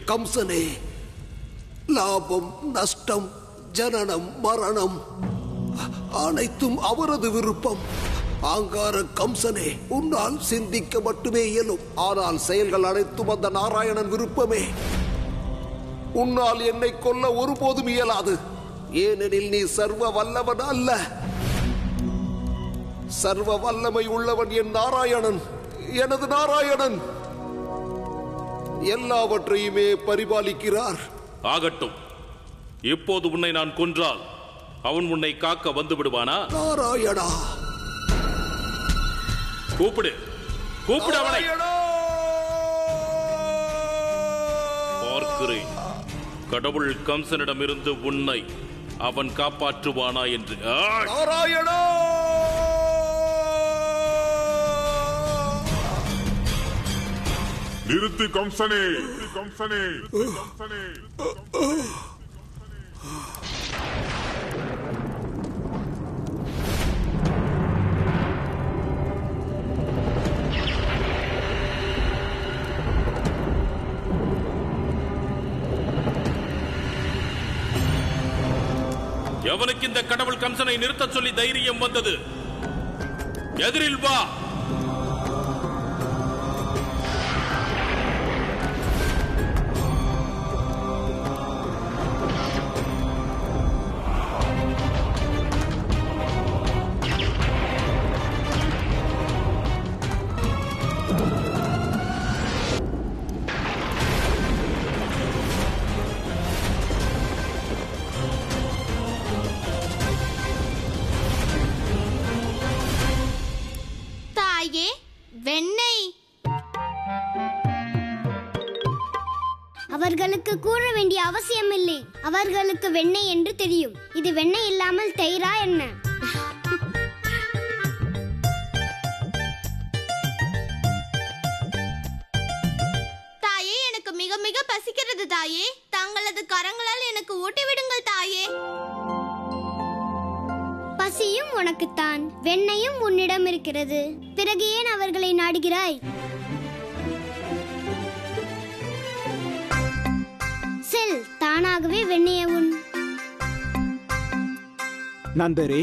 கம்சனே, லாபம் நஷ்டம் ஜனனம் மரணம் அனைத்தும் அவரது விருப்பம். ஆங்கார கம்சனே, உன்னால் சிந்திக்க மட்டுமே இயலும், ஆனால் செயல்கள் அனைத்தும் அந்த நாராயணன் விருப்பமே. உன்னால் என்னை கொல்ல ஒருபோதும் இயலாது, ஏனெனில் நீ சர்வ வல்லவன் அல்ல. சர்வ வல்லமை உள்ளவன் என் நாராயணன், எனது நாராயணன் எல்லாவற்றையுமே பரிபாலிக்கிறார். ஆகட்டும், இப்போது உன்னை நான் கொன்றால் அவன் உன்னை காக்க வந்து விடுவானா? நாராயணா, கூப்பிடு கூப்பிடு அவனை. பார்க்கிறேன் கடவுள் கம்சனிடமிருந்து உன்னை அவன் காப்பாற்றுவானா என்று. நாராயணா, நிறுத்து கம்சனே, கம்சனே, கம்சனே. எவனுக்கு இந்த கடவுள் கம்சனை நிறுத்த சொல்லி தைரியம் வந்தது? எதிரில் வா. அவர்களுக்கு கூற வேண்டிய அவசியம் இல்லை. அவர்களுக்கு வெண்ணெய் என்று தெரியும். இது வெண்ணெய் இல்லாமல் தயிரா என்ன? தாயே, எனக்கு மிக மிக பசிக்கிறது தாயே. தங்களது கரங்களால் எனக்கு ஊட்டி விடுங்கள் தாயே. பசியும் உனக்குத்தான், வெண்ணையும் உன்னிடம் இருக்கிறது. பிறகு ஏன் அவர்களை நாடுகிறாய்? செல், தானாகவே வெண்ணையை உன். நந்தரே,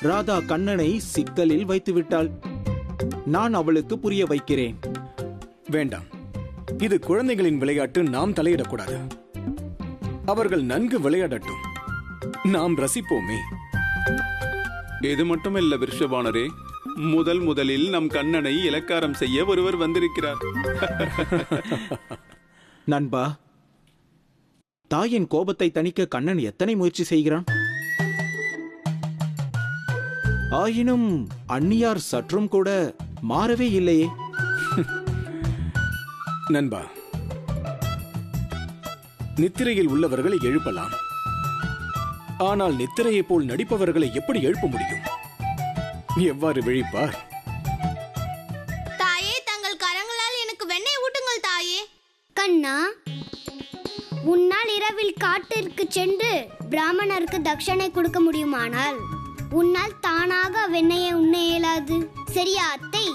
ராதா கண்ணனை சிக்கலில் வைத்து விட்டாள். நான் அவளுக்கு புரிய வைக்கிறேன். வேண்டாம், இது குழந்தைகளின் விளையாட்டு, நாம் தலையிடக்கூடாது. அவர்கள் நன்கு விளையாடட்டும், நாம் ரசிப்போமே. இது மட்டுமல்ல விருஷபாணரே, முதலில் நம் கண்ணனை இலக்காரம் செய்ய ஒருவர் வந்திருக்கிறார். நண்பா, தாயின் கோபத்தை தணிக்க கண்ணன் எத்தனை முயற்சி செய்கிறான். ஆயினும் அந்நியார் சற்றும் கூட மாறவே இல்லையே. நண்பா, நித்திரையில் உள்ளவர்களை எழுப்பலாம், ஆனால் நித்திரையை போல் நடிப்பவர்களை எப்படி எழுப்ப முடியும்? எவ்வாறு விழிப்பார்? தாயே, தங்கள் கரங்களால் எனக்கு வெண்ணெய் ஊட்டுங்கள் தாயே. கண்ணா, உன்னால் இரவில் காட்டிற்கு சென்று பிராமணருக்கு தட்சணை கொடுக்க முடியுமானால் உன்னால் தானாக வெண்ணெயை உண்ண இயலாது. சரியா அத்தை?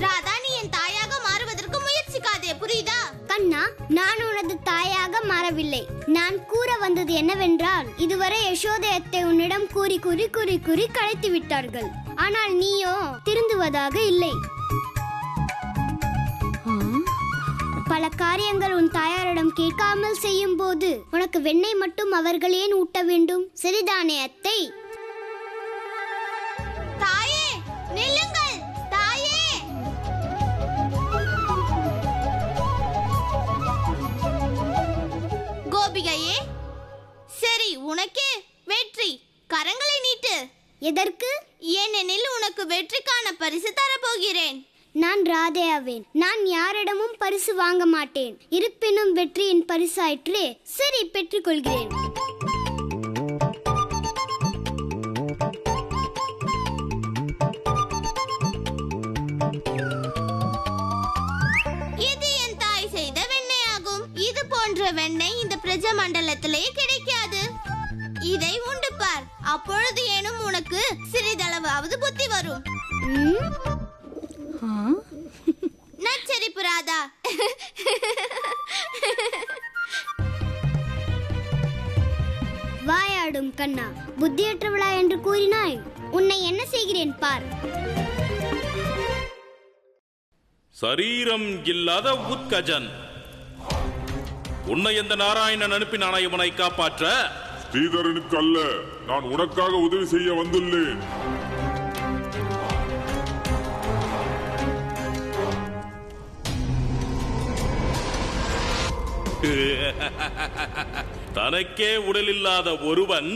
ராதா, நீ என் தாயாக மாறுவதற்கு முயற்சிக்காதே, புரியுதா? கண்ணா, நான் உனது தாயாக மாறவில்லை. நான் கூற வந்தது என்னவென்றால், இதுவரை யசோதயத்தை உன்னிடம் கூறி கூறி கூறி கூறி களைத்து விட்டார்கள். ஆனால் நீயோ திருந்துவதாக இல்லை. பல காரியங்கள் உன் தாயாரிடம் கேட்காமல் செய்யும் போது உனக்கு வெண்ணெய் மட்டும் அவர்கள் ஏன் ஊட்ட வேண்டும்? சரிதானே அத்தை? தாயே, நில்லுங்கள் தாயே. கோபிகையே, சரி, உனக்கே வெற்றி. கரங்களை நீட்டு. எதற்கு? ஏனெனில் உனக்கு வெற்றிக்கான பரிசு தரப்போகிறேன். நான் ராதையாவேன். நான் யாரிடமும் பரிசு வாங்க மாட்டேன். இருப்பினும் வெற்றியின் பரிசாயிற்றே. சரி, பெற்றுக்கொள்கிறேன். இது என் தாய் செய்த வெண்ணெயாகும். இது போன்ற வெண்ணெய் இந்த பிரஜ மண்டலத்திலே கிடைக்காது. இதை உண்டு பார், அப்பொழுது ஏனும் உனக்கு சிறிதளவாவது புத்தி வரும். நச்சரிப்பு ராதா. வாயாடும் கண்ணா, புத்தியற்றவளா என்று கூறினாய். உன்னை என்ன செய்கிறேன் பார். சரீரம் இல்லாத உத்கஜன், உன்னை எந்த நாராயணன் அனுப்பினானா இவனை காப்பாற்ற? ஸ்ரீதரனுக்கு அல்ல, நான் உனக்காக உதவி செய்ய வந்துள்ளேன். தனக்கே உடல் இல்லாத ஒருவன்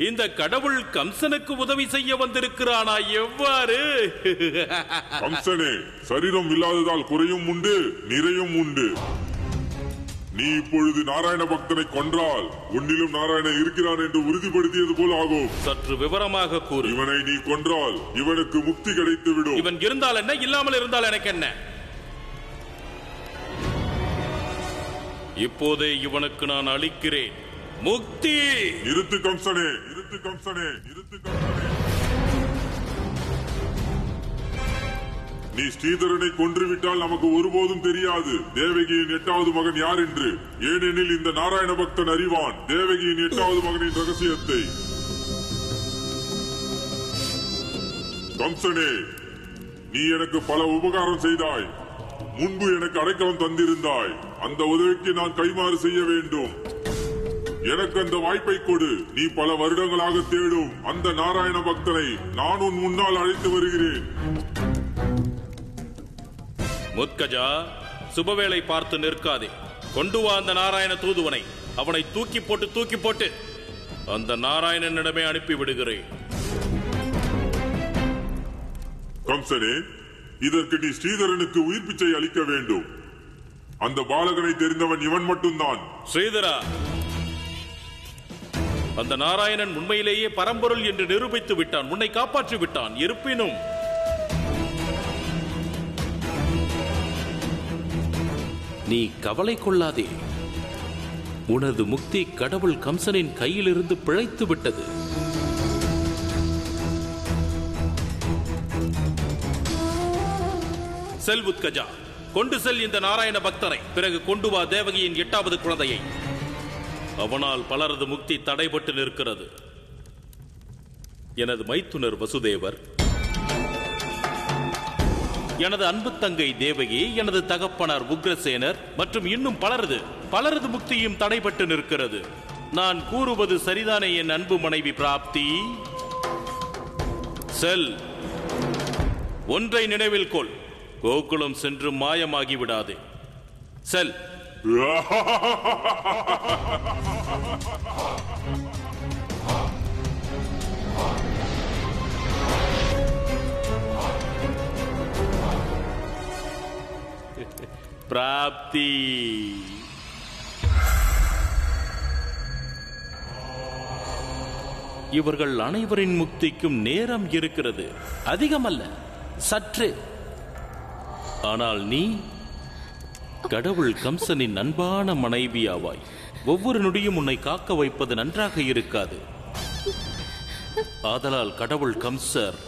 இந்த கடவுள் கம்சனுக்கு உதவி செய்ய வந்திருக்கிறானா? எவ்வாறு? கம்சனே, சரீரம் இல்லாததால் குறையும் உண்டு, நிறையும் உண்டு. நீ இப்பொழுது நாராயண பக்தனை கொன்றால் உன்னிலும் நாராயணன் இருக்கிறான் என்று உறுதிப்படுத்தியது போல் ஆகும். சற்று விவரமாக கூறு. இவனை நீ கொன்றால் இவனுக்கு முக்தி கிடைத்து விடும். இவன் இருந்தால் என்ன, இல்லாமல் இருந்தால் எனக்கு என்ன? இப்போதே இவனுக்கு நான் அளிக்கிறேன் முக்தி. நிறுத்து கம்சனே, நிறுத்து கம்சனே, நிறுத்து கம்சனே. நீ ஸ்ரீதரனை கொன்றுவிட்டால் நமக்கு ஒருபோதும் தெரியாது தேவகியின் 8வது மகன் யார் என்று. ஏனெனில் இந்த நாராயண பக்தன் அறிவான் தேவகியின் 8வது மகனின் ரகசியத்தை. கம்சனே, நீ எனக்கு பல உபகாரம் செய்தாய். முன்பு எனக்கு அடைக்கலம் தந்திருந்தாய். அந்த உதவிக்கு நான் கைமாறு செய்ய வேண்டும். எனக்கு அந்த வாய்ப்பை கொடு. நீ பல வருடங்களாக தேடும் அந்த நாராயண பக்தனை நான் உன் முன்னால் அழைத்து வருகிறேன். முத்கஜா, சுபவேளை பார்த்து நிற்காதே. கொண்டு வா அந்த நாராயண தூதுவனை. அவனை தூக்கி போட்டு அந்த நாராயணனிடமே அனுப்பி விடுகிறேன். கம்சனே, இதற்கு நீ ஸ்ரீதரனுக்கு உயிர் பிச்சை அளிக்க வேண்டும். அந்த பாலகனை தெரிந்தவன் இவன் மட்டும்தான். ஸ்ரீதரா, அந்த நாராயணன் உண்மையிலேயே பரம்பொருள் என்று நிரூபித்து விட்டான். உன்னை காப்பாற்றி விட்டான். இருப்பினும் நீ கவலை கொள்ளாதே. உனது முக்தி கடவுள் கம்சனின் கையிலிருந்து பிழைத்து விட்டது. செல் உத்கஜா, கொண்டு செல் இந்த நாராயண பக்தரை. பிறகு கொண்டு வா தேவகியின் 8வது குழந்தையை. அவனால் பலரது முக்தி தடைபட்டு நிற்கிறது. எனது மைத்துனர் வசுதேவர், எனது அன்பு தங்கை தேவகி, எனது தகப்பனார் உக்ரசேனர் மற்றும் இன்னும் பலரது முக்தியும் தடைபட்டு நிற்கிறது. நான் கூறுவது சரிதானே என் அன்பு மனைவி பிராப்தி? செல், ஒன்றை நினைவில் கொள். கோகுலம் சென்று மாயமாகி விடாதே. செல். பிராப்தி, இவர்கள் அனைவரின் முக்திக்கும் நேரம் இருக்கிறது. அதிகமல்ல, சற்று. ஆனால் நீ கடவுள் கம்சனின் அன்பான மனைவியாவாய். ஒவ்வொரு நொடியும் உன்னை காக்க வைப்பது நன்றாக இருக்காது. ஆதலால் கடவுள் கம்சர்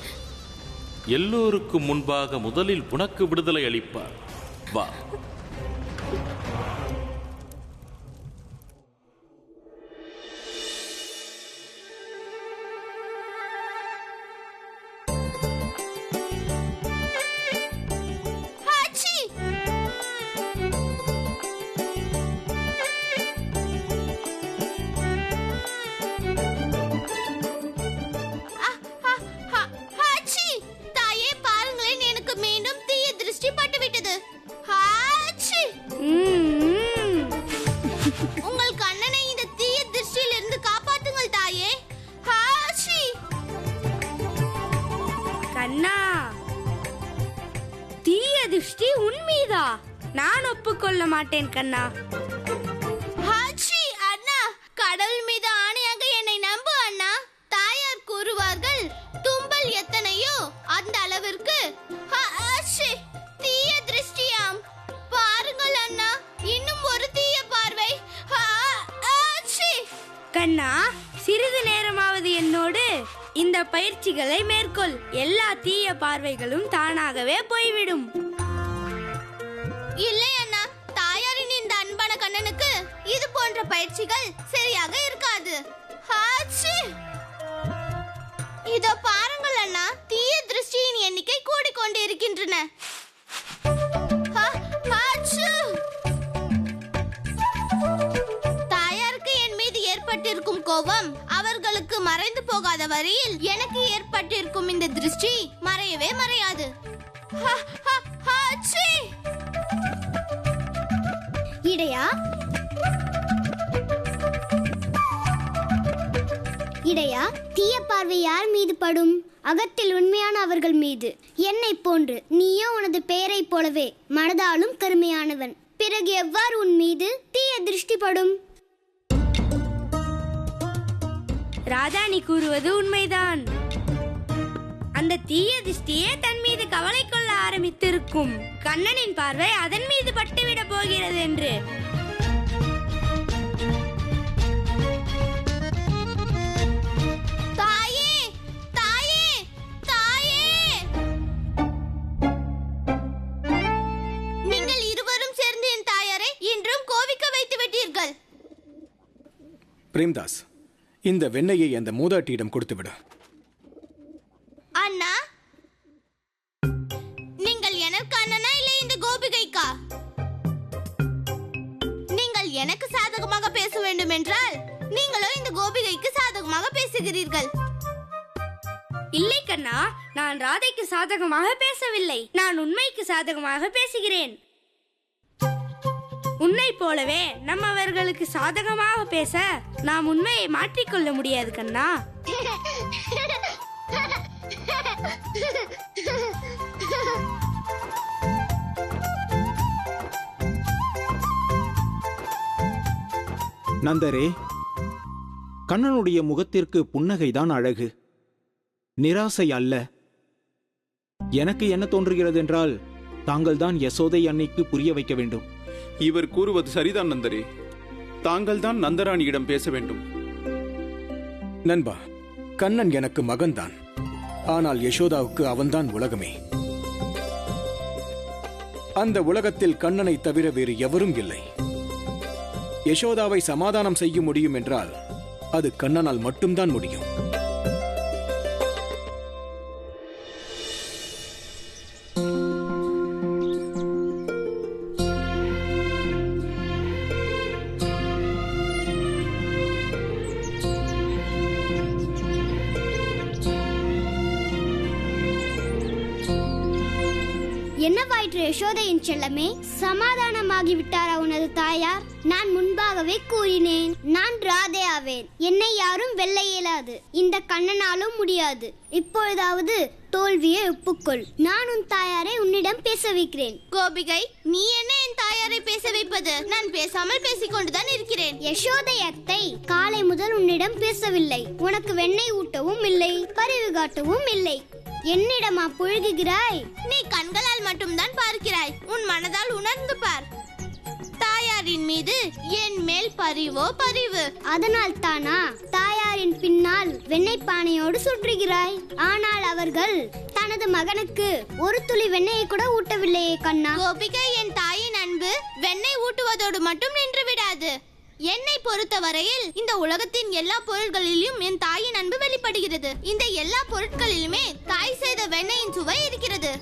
எல்லோருக்கும் முன்பாக முதலில் உனக்கு விடுதலை அளிப்பார். வா. உங்கள் கண்ணனை இந்த தீய திருஷ்டியில் இருந்து காப்பாற்றுங்கள் தாயே. ஹாச்சி. கண்ணா, தீய திருஷ்டி உன்மீதா? நான் ஒப்புக்கொள்ள மாட்டேன் கண்ணா. ஹாச்சி. அண்ணா, கடவுள் மீது ஆணையாக என்னை நம்பு அண்ணா. தாயார் கூறுவார்கள், தும்பல் எத்தனையோ அந்த அளவிற்கு தீய திருஷ்டியாம். பாருங்கள் அண்ணா, இன்னும் ஒரு தீய பார்வை. கண்ணா, சிறிது நேரமாவது என்னோடு இந்த பயிற்சிகளை மேற்கொள். எல்லா தீய பார்வைகளும் தானாகவே போய்விடும். இல்லை அண்ணா, பயிற்சிகள் சரியாக இருக்காது. ஹாச்சி! இதோ பாருங்கள் அண்ணா, தீய திருஷ்டியின் எண்ணிக்கை கூடிக்கொண்டு இருக்கின்றன. தாயாருக்கு என் மீது ஏற்பட்டிருக்கும் கோபம் அவர்களுக்கு மறைந்து போகாத வரையில் எனக்கு ஏற்பட்டிருக்கும் இந்த திருஷ்டி மறையவே மறையாது. இடையா இடையா, தீய பார்வை யார் மீது படும்? அகத்தில் உண்மையான அவர்கள் மீது. என்னை போன்று நீயோ உனது பெயரை போலவே மனதாலும் கருமையானவன். பிறகு எவ்வாறு உன் மீது தீய திருஷ்டி படும்? ராதா, நீ கூறுவது உண்மைதான். அந்த தீய திருஷ்டியே தன் மீது கவலை கொள்ள ஆரம்பித்திருக்கும். கண்ணனின் பார்வை அதன் மீது பட்டுவிட போகிறது என்று. பிரேம்தாஸ், இந்த வெண்ணையை அந்த மூதாட்டியிடம் கொடுத்துவிடு. அண்ணா, நீங்கள் எனக்கு அண்ணனா இல்லை இந்த கோபிகைக்கா? நீங்கள் எனக்கு சாதகமாக பேச வேண்டும் என்றால் நீங்களோ இந்த கோபிகைக்கு சாதகமாக பேசுகிறீர்கள். இல்லை கண்ணா, நான் ராதைக்கு சாதகமாக பேசவில்லை. நான் உண்மைக்கு சாதகமாக பேசுகிறேன். உன்னை போலவே நம்மவர்களுக்கு சாதகமாக பேச நாம் உண்மையை மாற்றிக்கொள்ள முடியாது கண்ணா. நந்தரே, கண்ணனுடைய முகத்திற்கு புன்னகைதான் அழகு, நிராசை அல்ல. எனக்கு என்ன தோன்றுகிறது என்றால், தாங்கள் தான் யசோதை அன்னைக்கு புரிய வைக்க வேண்டும். இவர் கூறுவது சரிதான் நந்தரே. தாங்கள் தான் நந்தராணியிடம் பேச வேண்டும். நண்பா, கண்ணன் எனக்கு மகன்தான். ஆனால் யசோதாவுக்கு அவன்தான் உலகமே. அந்த உலகத்தில் கண்ணனை தவிர வேறு எவரும் இல்லை. யசோதாவை சமாதானம் செய்ய முடியும் என்றால் அது கண்ணனால் மட்டும்தான் முடியும். என்னவாயிற்று யசோதையின் செல்லமே? சமாதானமாகிவிட்டாரா உனது தாயார்? நான் முன்பாகவே கூறினேன், நான் ராதே ஆவேன். என்னை யாரும் வெல்ல இயலாது. இந்த கண்ணனாலும் முடியாது. இப்பொழுதாவது தோல்வியை ஒப்புக்கொள். நான் உன் தாயாரை உன்னிடம் பேச வைக்கிறேன். கோபிகை, நீ என்ன என் தாயாரை பேச வைப்பது? நான் பேசாமல் பேசிக்கொண்டுதான் இருக்கிறேன். யசோதை அத்தை காலை முதல் உன்னிடம் பேசவில்லை. உனக்கு வெண்ணெய் ஊட்டவும் இல்லை, பரிவு காட்டவும் இல்லை. என்னிடமா புழுகுகிறாய்? நீ கண்களால் மட்டும்தான் பார்க்கிறாய். உன் மனதால் உணர்ந்து பார். தாயாரின் மீது என் மேல் பரிவோ பரிவு. அதனால் தானா தாயாரின் பின்னால் வெண்ணெய் பானையோடு சுற்றுகிறாய்? ஆனால் அவர்கள் தனது மகனுக்கு ஒரு துளி வெண்ணெயை கூட ஊட்டவில்லையே கண்ணா. கோபிகை, என் தாயின் அன்பு வெண்ணெய் ஊட்டுவதோடு மட்டும் நின்று விடாது. என்னை பொறுத்தவரையில் இந்த உலகத்தின் எல்லா பொருட்களிலும் என் தாயின் அன்பு வெளிப்படுகிறது. இந்த எல்லா பொருட்களிலுமே தாய் செய்த வெண்ணெயின் சுவை இருக்கிறது.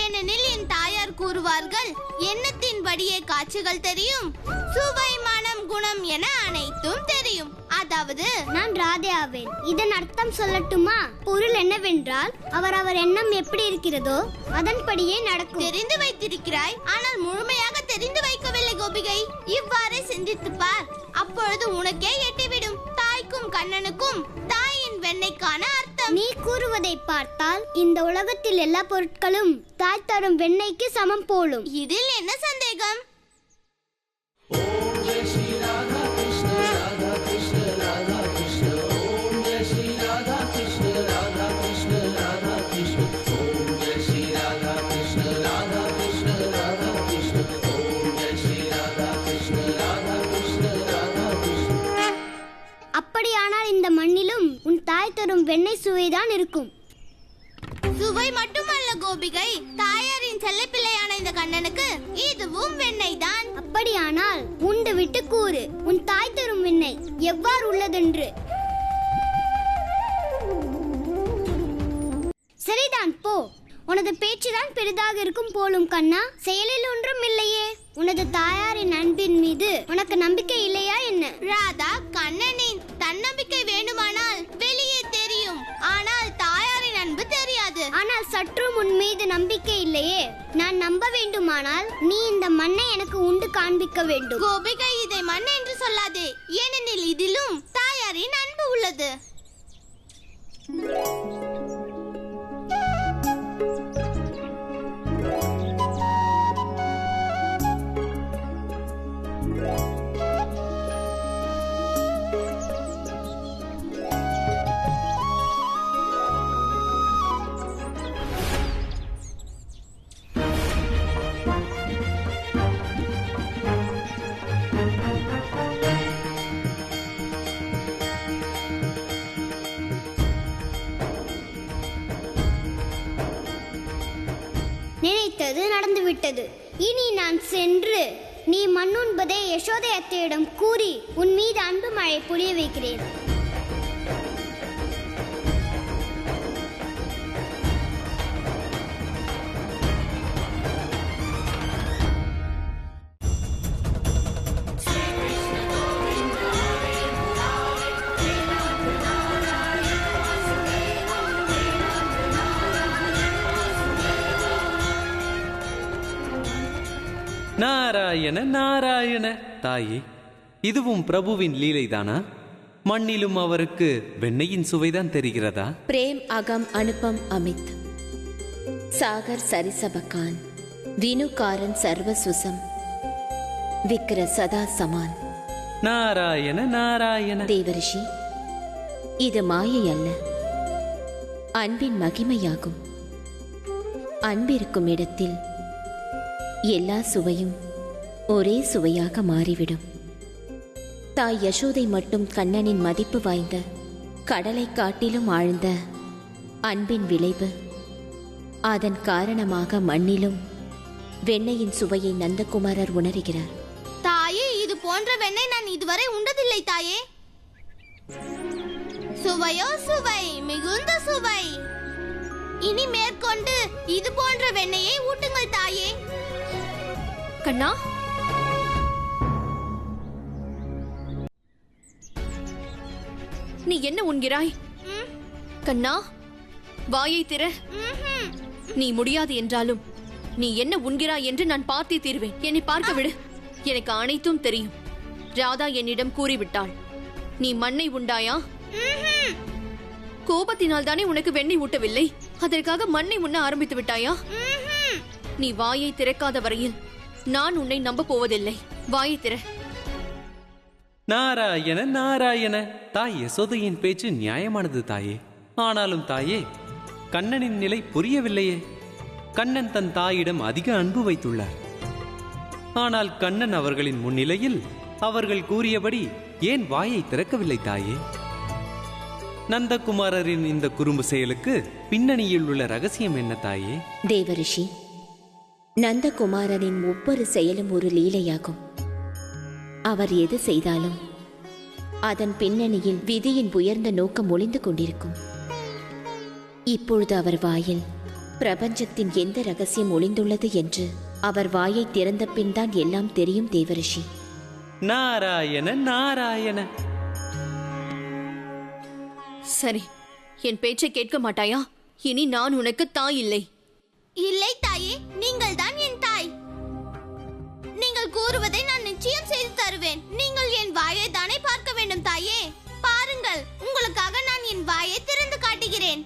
ஏனெனில் என் தாயார் கூறுவார்கள், எண்ணத்தின்படியே காட்சிகள் தெரியும், சுவை மனம் குணம் என அனைத்தும் தெரியும். அதாவது நான் ராதே ஆவேன். இதன் அர்த்தம் சொல்லட்டுமா? பொருள் என்னவென்றால் அவர் எண்ணம் எப்படி இருக்கிறதோ அதன்படியே நடக்கும். தெரிந்து வைத்திருக்கிறாய், ஆனால் முழுமையாக தெரிந்து வைக்கவில்லை கோபிகை. இவ்வாறே சிந்தித்து பார், அப்பொழுது உனக்கே எட்டிவிடும் தாய்க்கும் கண்ணனுக்கும் தாயின் வெண்ணெய்க்கான அர்த்தம். நீ கூறுவதை பார்த்தால் இந்த உலகத்தில் எல்லா பொருட்களும் தாய் தரும் வெண்ணெய்க்கு சமம் போலும். இதில் என்ன சந்தேகம்? அப்படியானால் இந்த மண்ணிலும் உன் தாய் தரும் வெண்ணெய் சுவைதான் இருக்கும். சுவை மட்டுமல்ல கோபிகை, தாயாரின் செல்ல பிள்ளையான இந்த கண்ணனுக்கு இதுவும் வெண்ணெய் தான். அப்படியானால் உண்டு விட்டு கூறு, உன் தாய் தரும் விண்ணை எவ்வாறு உள்ளதென்று. சரிதான், போ. உனது பேச்சுதான் பெரிதாக இருக்கும் போலும் கண்ணா, செயலில் ஒன்றும் இல்லையே. உனது தாயாரின் அன்பின் மீது உனக்கு நம்பிக்கை இல்லையா என்ன? ராதா, கண்ணனின் தன்னம்பிக்கை வேண்டுமானால் வெளியே தெரியும், ஆனால் தாயாரின் அன்பு தெரியாது. ஆனால் சற்றும் உன் மீது நம்பிக்கை இல்லையே. நான் நம்ப வேண்டுமானால் நீ இந்த மண்ணை எனக்கு உண்டு காண்பிக்க வேண்டும். கோபிகை, இதை மண் என்று சொல்லாதே, ஏனெனில் இதிலும் தாயாரின் அன்பு உள்ளது. நினைத்தது நடந்துவிட்டது. இனி நான் சென்று நீ மண்ணுண்பதை யசோதை அத்தையிடம் கூறி உன் மீது அன்பு மழை பொழிய வைக்கிறேன். நாராயண நாராயண. தாயே, இதுவும் பிரபுவின் லீலைதானா? மண்ணிலும் அவருக்கு வெண்ணையின் சுவைதான் தெரிகிறதா? பிரேம் அகம் அனுபம் அமித் சாகர் சரிசபகான் வினுகாரன் சர்வசுசம் விக்ர சதா சமான். நாராயண நாராயண. தேவரிஷி, இது மாயை அல்ல, அன்பின் மகிமையாகும். அன்பிருக்கும் இடத்தில் எல்லா சுவையும் ஒரே சுவையாக மாறிவிடும். தாய் யசோதை மட்டும் கண்ணனின் மதிப்பு வாய்ந்த கடலை காட்டிலும் ஆழ்ந்த அன்பின் விளைவு. அதன் காரணமாக மண்ணிலும் வெண்ணையின் சுவையை நந்தகுமாரர் உணர்கிறார். தாயே, இது போன்ற வெண்ணெய் நான் இதுவரை உண்டதில்லை தாயே. சுவையோ சுவை, மிகுந்த சுவை. இனி மேற்கொண்டு இது போன்ற வெண்ணெயை ஊட்டுங்கள் தாயே. கண்ணா, நீ என்ன உண்கிறாய்? கண்ணா, வாயை திற. நீ முடியாது என்றாலும் நீ என்ன உண்கிறாய் என்று நான் பார்த்தே தீருவேன். என்னை பார்க்க விடு. எனக்கு அனைத்தும் தெரியும். ராதா என்னிடம் கூறிவிட்டாள். நீ மண்ணை உண்டாயா? கோபத்தினால் தானே உனக்கு வெண்ணெய் ஊட்டவில்லை, அதற்காக மண்ணை உண்ண ஆரம்பித்து விட்டாயா? நீ வாயை திறக்காத வரையில் நான் உன்னை நம்ப போவதில்லை. வாயை திற. நாராயண நாராயண. தாய் யசோதையின் பேச்சு நியாயமானது தாயே. ஆனாலும் தாயே, கண்ணனின் நிலை புரியவில்லையே. கண்ணன் தன் தாயிடம் அதிக அன்பு வைத்துள்ளார். ஆனால் கண்ணன் அவர்களின் முன்னிலையில் அவர்கள் கூறியபடி ஏன் வாயை திறக்கவில்லை தாயே? நந்தகுமாரரின் இந்த குறும்பு செயலுக்கு பின்னணியில் உள்ள ரகசியம் என்ன தாயே? தேவரிஷி, நந்தகுமாரனின் ஒவ்வொரு செயலும் ஒரு லீலையாகும். அவர் எது செய்தாலும் அதன் பின்னணியில் விதியின் உயர்ந்த நோக்கம் ஒளிந்து கொண்டிருக்கும். இப்பொழுது அவர் வாயில் பிரபஞ்சத்தின் எந்த ரகசியம் ஒளிந்துள்ளது என்று அவர் வாயை திறந்த பின் தான் எல்லாம் தெரியும் தேவரிஷி. நாராயண நாராயண. சரி, என் பேச்சை கேட்க மாட்டாயா? இனி நான் உனக்கு தாய் இல்லை. இல்லை தாயே, நீங்கள் தான் என் தாய். நீங்கள் கூறுவதை நான் நிச்சயம் செய்து தருவேன். நீங்கள் என் வாயை தானே பார்க்க வேண்டும் தாயே. பாருங்கள், உங்களுக்காக நான் என் வாயை திறந்து காட்டுகிறேன்.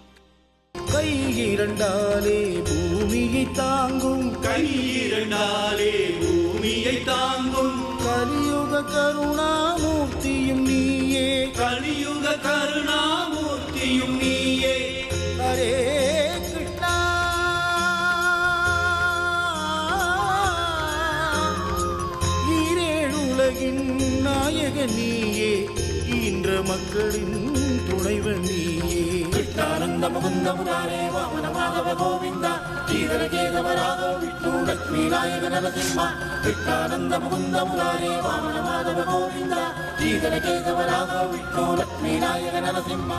கை இரண்டாலே பூமியை தாங்கும், கை இரண்டாலே பூமியை தாங்கும் கலியுக கருணாமூர்த்தியும் நீயே, கலியுக கருணாமூர்த்தியும் நீயே. ஹரே கிருஷ்ணா ஈரேழுலகின் நாயகன் நீயே, ஈன்ற மக்களின் துணைவன் நீயே. கிருஷ்ணானந்த முகுந்த முராரே வாமன மாதவ கோவிந்தா ಶ್ರೀಧರ ಕೇಶವ ರಾಘವ ವಿಷ್ಣು ಲಕ್ಷ್ಮೀ ನಾಯಕ ನರಸಿಂಹ ಕೃಷ್ಣಾನಂದ ಮುಕುಂದ ಮುರಾರೇ ವಾಮನ ಮಾಧವ ಗೋವಿಂದ ಶ್ರೀಧರ ಕೇಶವ ರಾಘವ ವಿಷ್ಣು ಲಕ್ಷ್ಮೀ ನಾಯಕ ನರಸಿಂಹ